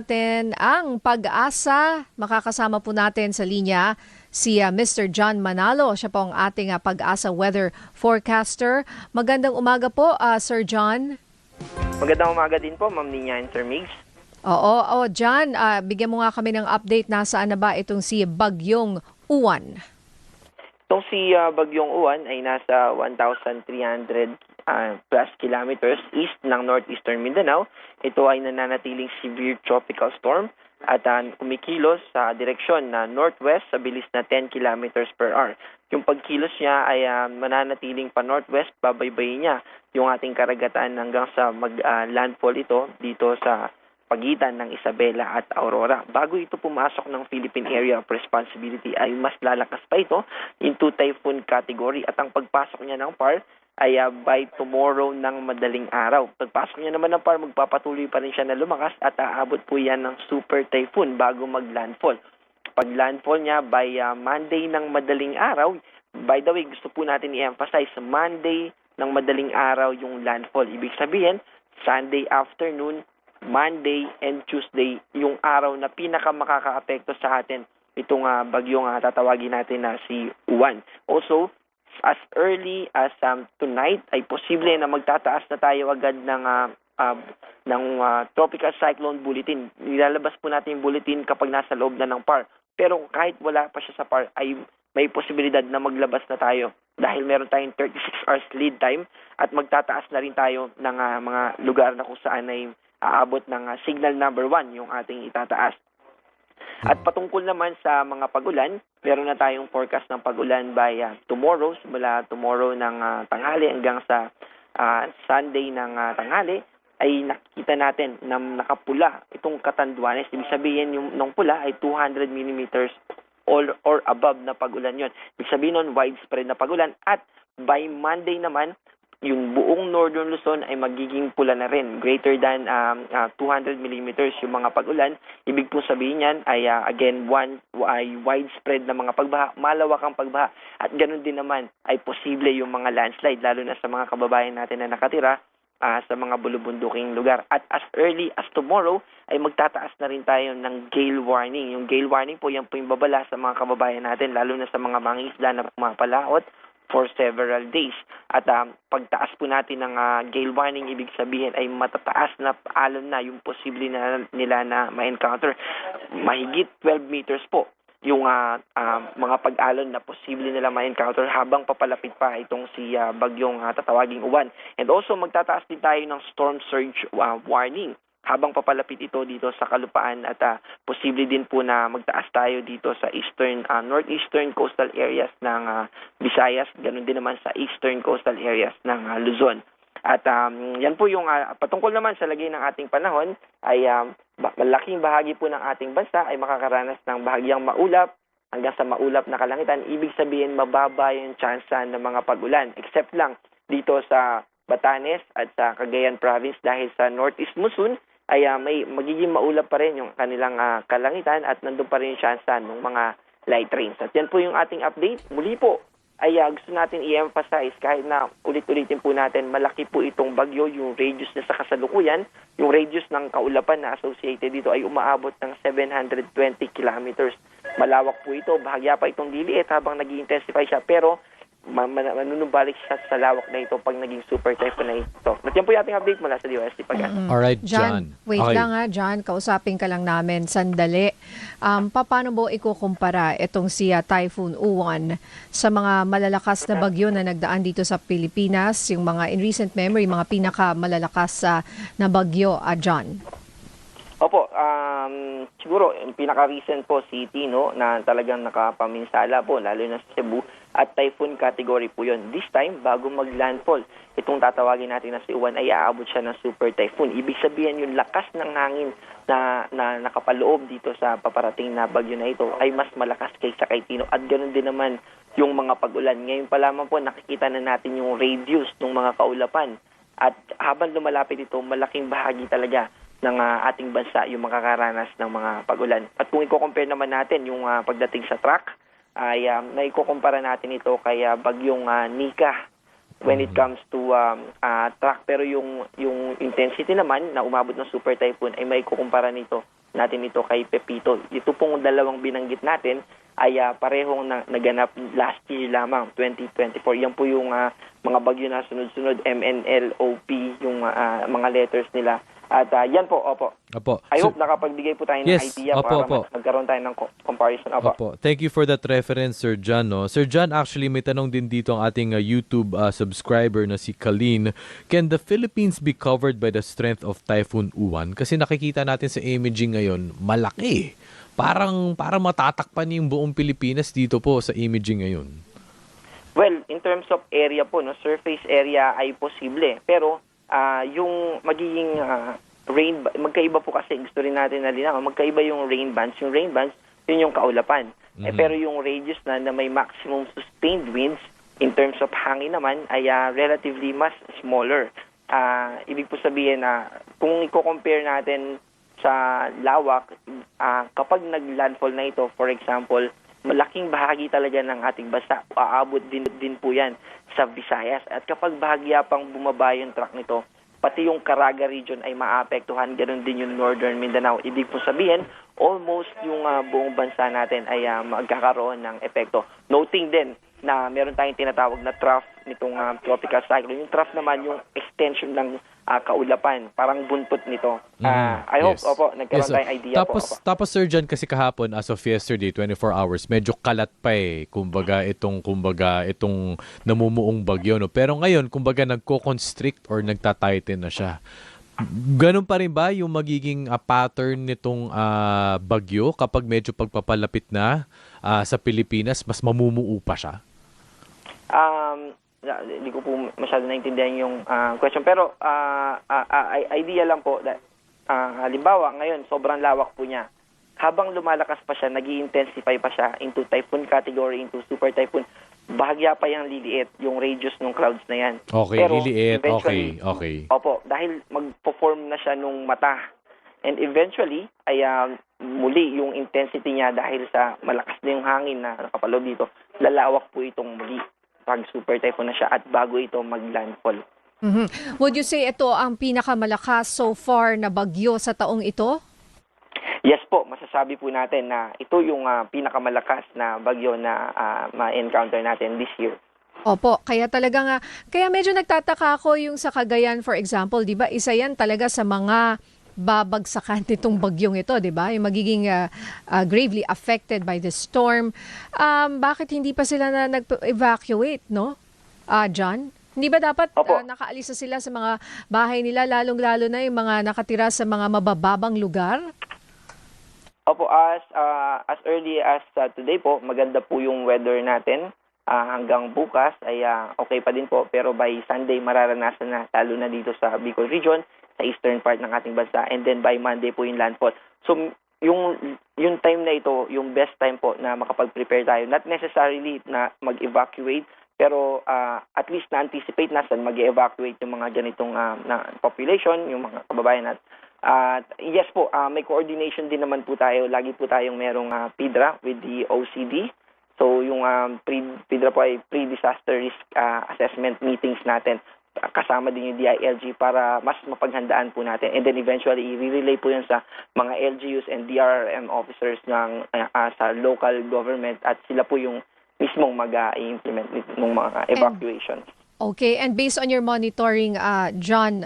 Natin ang pag-asa. Makakasama po natin sa linya si Mr. John Manalo. Siya po ang ating pag-asa weather forecaster. Magandang umaga po, Sir John. Magandang umaga din po, Ma'am Nina and Sir Migs. Oo, John, bigyan mo nga kami ng update. Nasaan na ba itong si Bagyong Uwan? Itong si Bagyong Uwan ay nasa 1,300 plus kilometers east ng northeastern Mindanao. Ito ay nananatiling severe tropical storm at kumikilos sa direksyon na northwest sa bilis na 10 kilometers per hour. Yung pagkilos niya ay mananatiling pa northwest, babaybayin niya yung ating karagatan hanggang sa mag-landfall ito dito sa pagitan ng Isabela at Aurora. Bago ito pumasok ng Philippine Area of Responsibility ay mas lalakas pa ito into typhoon category at ang pagpasok niya ng PAR ay by tomorrow ng madaling araw. Pagpasok niya naman ng PAR, magpapatuloy pa rin siya na lumakas at aabot po yan ng super typhoon bago mag-landfall. Pag landfall niya by Monday ng madaling araw, by the way, gusto po natin i-emphasize, Monday ng madaling araw yung landfall. Ibig sabihin, Sunday afternoon, Monday and Tuesday, yung araw na pinaka-makaka-apekto sa atin itong bagyong tatawagin natin na si Uwan. Also, as early as tonight, ay posible na magtataas na tayo agad ng Tropical Cyclone Bulletin. Nilalabas po natin yung bulletin kapag nasa loob na ng PAR. Pero kahit wala pa siya sa PAR, ay may posibilidad na maglabas na tayo dahil meron tayong 36 hours lead time at magtataas na rin tayo ng mga lugar na kung saan ay aabot ng signal number 1 yung ating itataas. At patungkol naman sa mga pag-ulan, meron na tayong forecast ng pag-ulan by tomorrow, simula tomorrow ng tanghali hanggang sa Sunday ng tanghali, ay nakikita natin na nakapula itong Catanduanes. Ibig sabihin yung nung pula ay 200 millimeters or above na pag-ulan yon. Ibig sabihin nun, widespread na pag-ulan. At by Monday naman, yung buong Northern Luzon ay magiging pula na rin. Greater than 200 millimeters yung mga pag-ulan. Ibig po sabihin yan ay again, ay widespread na mga pagbaha, malawakang pagbaha. At ganun din naman ay posible yung mga landslide, lalo na sa mga kababayan natin na nakatira sa mga bulubunduking lugar. At as early as tomorrow, ay magtataas na rin tayo ng gale warning. Yung gale warning po, yan po yung babala sa mga kababayan natin, lalo na sa mga mangingisda na pumapalaot for several days. At pagtaas po natin ng gale warning, ibig sabihin ay matataas na alon na yung posible na nila na ma-encounter. Mahigit 12 meters po yung mga pag-alon na posible nila ma-encounter habang papalapit pa itong si bagyong tatawaging Uwan. And also magtataas din tayo ng storm surge warning habang papalapit ito dito sa kalupaan at posible din po na magtaas tayo dito sa northeastern coastal areas ng Visayas, ganun din naman sa eastern coastal areas ng Luzon. At yan po yung patungkol naman sa lagay ng ating panahon ay malaking bahagi po ng ating bansa ay makakaranas ng bahagyang maulap hanggang sa maulap na kalangitan. Ibig sabihin mababa yung tsansa ng mga pag-ulan except lang dito sa Batanes at sa Cagayan Province dahil sa northeast monsoon ay may magiging maulap pa rin yung kanilang kalangitan at nandun pa rin yung tsansa ng mga light rains. At yan po yung ating update. Muli po ay gusto natin i-emphasize kahit na ulit-ulitin po natin malaki po itong bagyo, yung radius na sa kasalukuyan, yung radius ng kaulapan na associated dito ay umaabot ng 720 kilometers. Malawak po ito, bahagya pa itong liliit habang nag-i-intensify siya pero manunumbalik siya sa lawak na ito pag naging super typhoon na ito. At yan po yung ating update mula sa DOST Pag-asa. Alright, John. Wait lang John. Kausapin ka lang namin. Sandali. Paano mo ikukumpara itong si Typhoon Uwan sa mga malalakas na bagyo na nagdaan dito sa Pilipinas? Yung mga in recent memory, mga pinaka-malalakas na bagyo, John? Opo, siguro yung pinaka-recent po si Tino na talagang nakapaminsala po, lalo na sa Cebu, at typhoon category po yun. This time, bago mag-landfall, itong tatawagin natin na si Uwan ay aabot siya ng super typhoon. Ibig sabihin yung lakas ng hangin na nakapaloob dito sa paparating na bagyo na ito ay mas malakas kaysa kay Tino. At ganoon din naman yung mga pag-ulan. Ngayon pa lamang po nakikita na natin yung radius ng mga kaulapan. At habang lumalapit ito, malaking bahagi talaga ng ating bansa yung makakaranas ng mga pag-ulan. At kung i-compare naman natin yung pagdating sa track, ay naikukumpara natin ito kay bagyong Nika when it comes to track. Pero yung intensity naman na umabot ng super typhoon ay maikukumpara nito natin ito kay Pepito. Ito pong dalawang binanggit natin ay parehong naganap last year lamang, 2024. Yan po yung mga bagyo na sunod-sunod, MNLOP, yung mga letters nila. At yan po, opo. Opo. I hope nakapagbigay po tayo ng Yes, idea opo, para opo. magkaroon tayo ng comparison. Opo. Opo. Thank you for that reference, Sir John. No? Sir John, actually may tanong din dito ang ating YouTube subscriber na si Kalin. Can the Philippines be covered by the strength of Typhoon Uwan? Kasi nakikita natin sa imaging ngayon, malaki. Parang matatakpan yung buong Pilipinas dito po sa imaging ngayon. Well, in terms of area po, no, surface area ay posible. Pero yung magiging rain, magkaiba po kasi, gusto rin natin na linaw, magkaiba yung rain bands. Yung rain bands, yun yung kaulapan. Pero yung radius na may maximum sustained winds in terms of hangin naman ay relatively mas smaller. Ibig po sabihin na kung i-compare natin sa lawak, kapag nag-landfall na ito, for example, malaking bahagi talaga ng ating bansa, aabot din po yan sa Visayas. At kapag bahagya pang bumaba yung track nito, pati yung Caraga region ay maapektuhan, ganoon din yung Northern Mindanao. Ibig po sabihin, almost yung buong bansa natin ay magkakaroon ng epekto. Noting din na meron tayong tinatawag na trough nitong tropical cyclone. Yung trough naman yung extension ng kaulapan, parang buntot nito. I hope, opo, nagkaroon tayong idea po. Tapos Sir John, kasi kahapon, as of yesterday, 24 hours, medyo kalat pa kumbaga itong namumuong bagyo. No? Pero ngayon, kumbaga nagko-constrict or nagtatighten na siya. Ganun pa rin ba yung magiging pattern nitong bagyo kapag medyo pagpapalapit na sa Pilipinas, mas mamumuo pa siya? Hindi ko po masyado naintindihan yung question. Pero idea lang po, halimbawa ngayon, sobrang lawak po niya. Habang lumalakas pa siya, nag-i-intensify pa siya into typhoon category, into super typhoon, bahagya pa yung liliit, yung radius ng clouds na yan. Okay, pero liliit. Okay. Opo, dahil mag-perform na siya nung mata. And eventually, ay muli yung intensity niya dahil sa malakas na yung hangin na nakapalo dito, lalawak po itong muli pag super typhoon na siya at bago ito mag-landfall. Would you say ito ang pinakamalakas so far na bagyo sa taong ito? Yes po, masasabi po natin na ito yung pinakamalakas na bagyo na ma-encounter natin this year. Opo, kaya talaga kaya medyo nagtataka ako yung sa Cagayan, for example, 'di ba? Isa 'yan talaga sa mga babagsakan nitong bagyong ito, 'di ba? Yung magiging gravely affected by the storm. Bakit hindi pa sila nag-evacuate, no? John, hindi ba dapat nakaalis na sila sa mga bahay nila, lalong-lalo na yung mga nakatira sa mga mabababang lugar? Opo, as early as today po, maganda po yung weather natin. Hanggang bukas ay okay pa din po, pero by Sunday mararanasan na, lalo na dito sa Bicol region, sa eastern part ng ating bansa, and then by Monday po yung landfall. So yung time na ito, yung best time po na makapag-prepare tayo, not necessarily na mag-evacuate, pero at least na-anticipate na saan mag-evacuate yung mga ganitong na population, yung mga kababayan natin. Yes po, may coordination din naman po tayo. Lagi po tayong merong PIDRA with the OCD. So yung PIDRA po ay pre-disaster risk assessment meetings natin. Kasama din yung DILG para mas mapaghandaan po natin. And then eventually, i-relay po yan sa mga LGUs and DRRM officers ng sa local government at sila po yung mismong mag-i-implement ng mga evacuations. Okay, and based on your monitoring, John,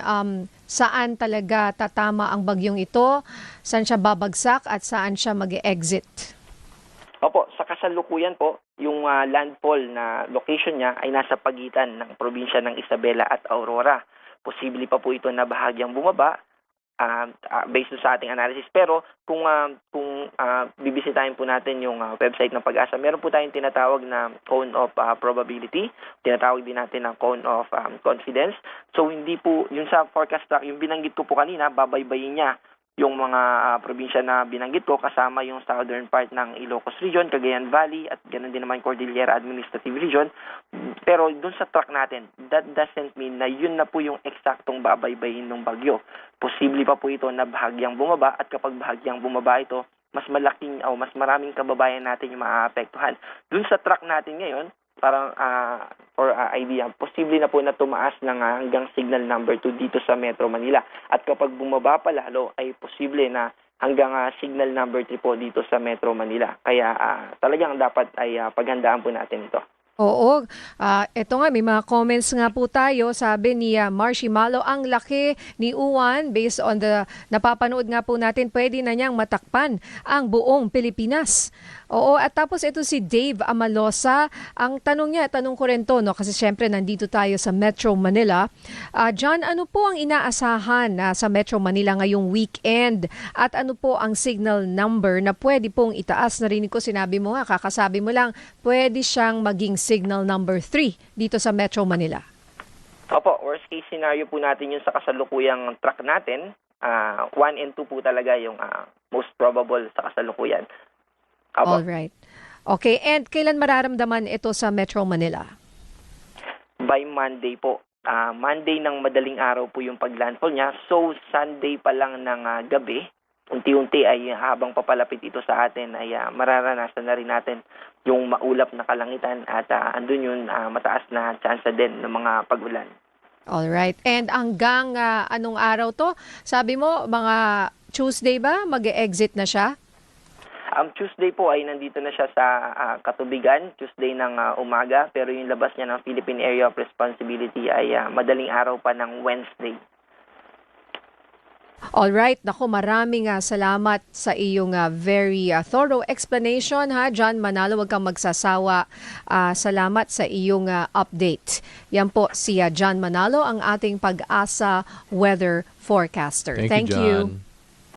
saan talaga tatama ang bagyong ito? Saan siya babagsak at saan siya mag-exit? Opo, sa kasalukuyan po, yung landfall na location niya ay nasa pagitan ng probinsya ng Isabela at Aurora. Posible pa po ito na bahagyang bumaba based sa ating analysis. Pero kung bibisitahin po natin yung website ng Pag-asa, meron po tayong tinatawag na cone of probability. Tinatawag din natin na cone of confidence. So hindi po, yung sa forecast track, yung binanggit ko po kanina, babaybayin niya yung mga probinsya na binanggit ko, kasama yung southern part ng Ilocos Region, Cagayan Valley, at ganoon din naman Cordillera Administrative Region. Pero dun sa track natin, that doesn't mean na yun na po yung eksaktong babaybayin ng bagyo. Posible pa po ito na bahagyang bumaba, at kapag bahagyang bumaba ito, mas malaking o mas maraming kababayan natin yung maaapektuhan. Dun sa track natin ngayon, parang for idea, posible na po na tumaas ng hanggang signal number 2 dito sa Metro Manila. At kapag bumaba pa lalo, ay posible na hanggang signal number 3 po dito sa Metro Manila. Kaya talagang dapat ay paghandaan po natin ito. Oo, eto nga, may mga comments nga po tayo. Sabi ni Marcy Malo, ang laki ni Uwan based on the napapanood nga po natin, pwede na niyang matakpan ang buong Pilipinas. Oo, at tapos ito si Dave Amalosa, ang tanong niya, tanong ko rin to, no, kasi syempre nandito tayo sa Metro Manila. John, ano po ang inaasahan sa Metro Manila ngayong weekend? At ano po ang signal number na pwede pong itaas? Narinig ko, sinabi mo nga, kakasabi mo lang, pwede siyang maging signal number 3 dito sa Metro Manila. Opo, worst case scenario po natin yun sa kasalukuyang track natin. 1 and 2 po talaga yung most probable sa kasalukuyan. Opo. Alright. Okay, and kailan mararamdaman ito sa Metro Manila? By Monday po. Monday ng madaling araw po yung paglandfall niya. So, Sunday pa lang ng gabi, unti-unti ay habang papalapit ito sa atin ay mararanasan na rin natin yung maulap na kalangitan at andun yun mataas na chance din ng mga pag-ulan. Alright. And hanggang anong araw to? Sabi mo, mga Tuesday ba? Mag-exit na siya? Tuesday po ay nandito na siya sa Katubigan, Tuesday ng umaga, pero yung labas niya ng Philippine Area of Responsibility ay madaling araw pa ng Wednesday. Alright, naku, maraming salamat sa iyong very thorough explanation, ha, John Manalo. Huwag kang magsasawa. Salamat sa iyong update. Yan po si John Manalo, ang ating Pag-asa weather forecaster. Thank you, John.